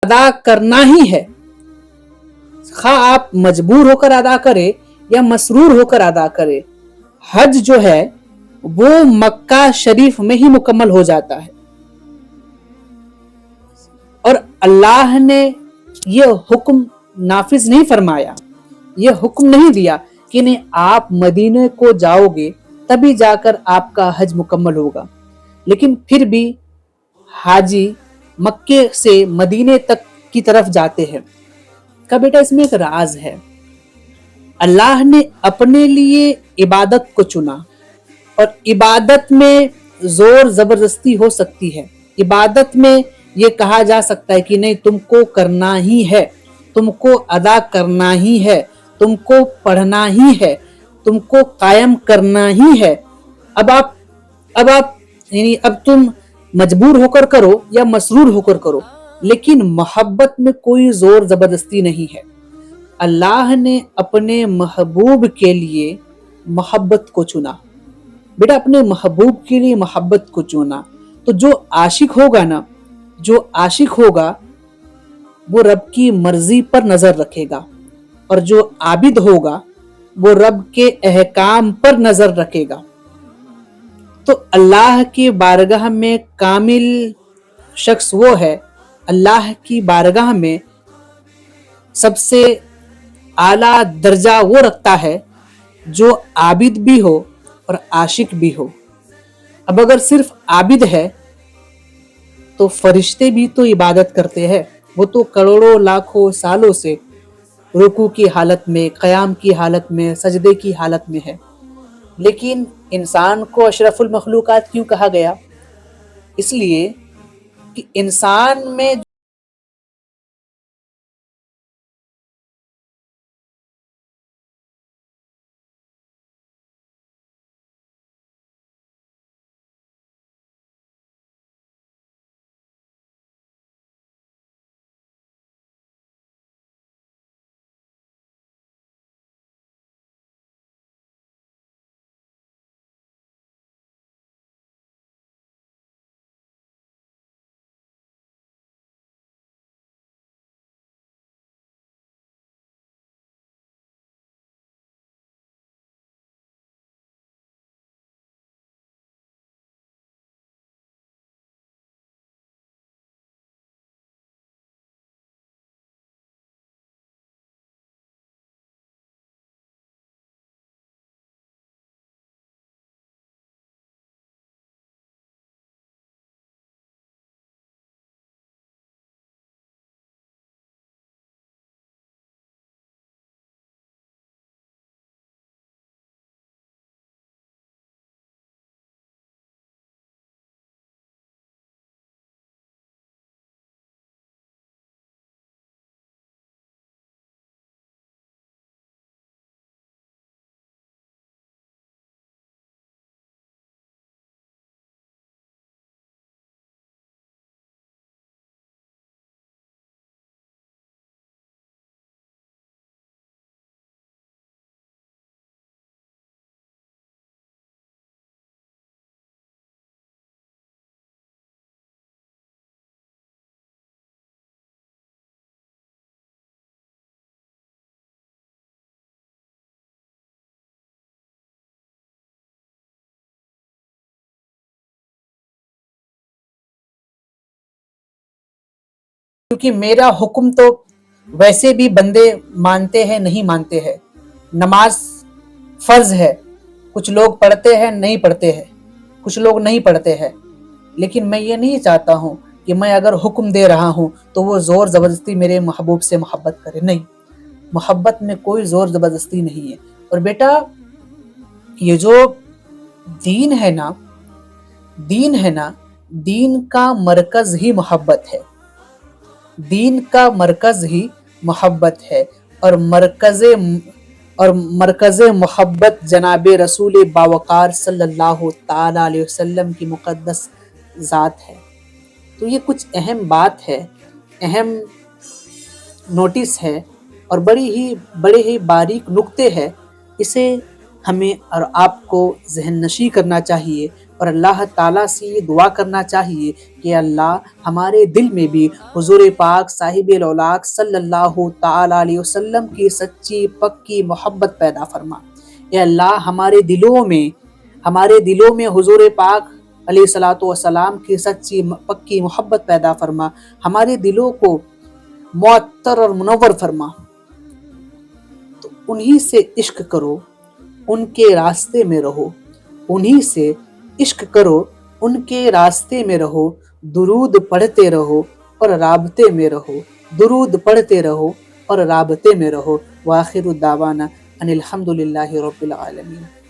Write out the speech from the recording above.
अदा करना ही है, खा आप मजबूर होकर अदा करें या मसरूर होकर अदा करें। हज जो है वो मक्का शरीफ में ही मुकम्मल हो जाता है। और अल्लाह ने यह हुक्म नाफिज नहीं फरमाया, यह हुक्म नहीं दिया कि नहीं आप मदीने को जाओगे तभी जाकर आपका हज मुकम्मल होगा। लेकिन फिर भी हाजी मक्के से मदीने तक की तरफ जाते हैं। का बेटा इसमें एक राज है। अल्लाह ने अपने लिए इबादत को चुना, और इबादत में जोर जबरदस्ती हो सकती है। इबादत में ये कहा जा सकता है कि नहीं तुमको करना ही है, तुमको अदा करना ही है, तुमको पढ़ना ही है, तुमको कायम करना ही है। अब आप यानी अब तुम मजबूर होकर करो या मसरूर होकर करो, लेकिन मोहब्बत में कोई जोर जबरदस्ती नहीं है। अल्लाह ने अपने महबूब के लिए मोहब्बत को चुना। बेटा अपने महबूब के लिए मोहब्बत को चुना, तो जो आशिक होगा ना, जो आशिक होगा वो रब की मर्जी पर नजर रखेगा, और जो आबिद होगा वो रब के अहकाम पर नजर रखेगा। तो अल्लाह की बारगाह में कामिल शख्स वो है, अल्लाह की बारगाह में सबसे आला दर्जा वो रखता है जो आबिद भी हो और आशिक भी हो। अब अगर सिर्फ आबिद है तो फरिश्ते भी तो इबादत करते हैं, वो तो करोड़ों लाखों सालों से रुकू की हालत में, क़याम की हालत में, सजदे की हालत में है। लेकिन इंसान को अशरफुल मखलूकात क्यों कहा गया? इसलिए कि इंसान में क्योंकि मेरा हुक्म तो वैसे भी बंदे मानते हैं नहीं मानते हैं। नमाज फर्ज है, कुछ लोग पढ़ते हैं नहीं पढ़ते हैं, कुछ लोग नहीं पढ़ते हैं। लेकिन मैं ये नहीं चाहता हूँ कि मैं अगर हुक्म दे रहा हूँ तो वो ज़ोर ज़बरदस्ती मेरे महबूब से मोहब्बत करे। नहीं, मोहब्बत में कोई ज़ोर ज़बरदस्ती नहीं है। और बेटा ये जो दीन है ना, दीन है ना, दीन का मरकज़ ही मोहब्बत है। दीन का मरकज़ ही मोहब्बत है, और मरकज़ मोहब्बत जनाब रसूल बावकार सल्लल्लाहु ताला अलैहि वसल्लम की मुक़द्दस ज़ात है। तो ये कुछ अहम बात है, अहम नोटिस है, और बड़े ही बारीक नुक्ते हैं। इसे हमें और आपको ज़हन नशी करना चाहिए और अल्लाह ताला से ये दुआ करना चाहिए कि अल्लाह हमारे दिल में भी हुजूर पाक साहिब औलाक सल्लल्लाहु ताला अलैहि वसल्लम की सच्ची पक्की मोहब्बत पैदा फरमा। या अल्लाह हमारे दिलों में हुजूर पाक अलैहिस्सलातु वस्सलाम की सच्ची पक्की मोहब्बत पैदा फरमा। हमारे दिलों को मुअत्तर और मुनव्वर फरमा। तो उन्हीं से इश्क करो, उनके रास्ते में रहो, उन्हीं से इश्क करो, उनके रास्ते में रहो, दुरूद पढ़ते रहो और राबते में रहो, दुरूद पढ़ते रहो और राबते में रहो। वाखिरु दावाना अनिल हम्दुलिल्लाहि रब्बिल आलमीन।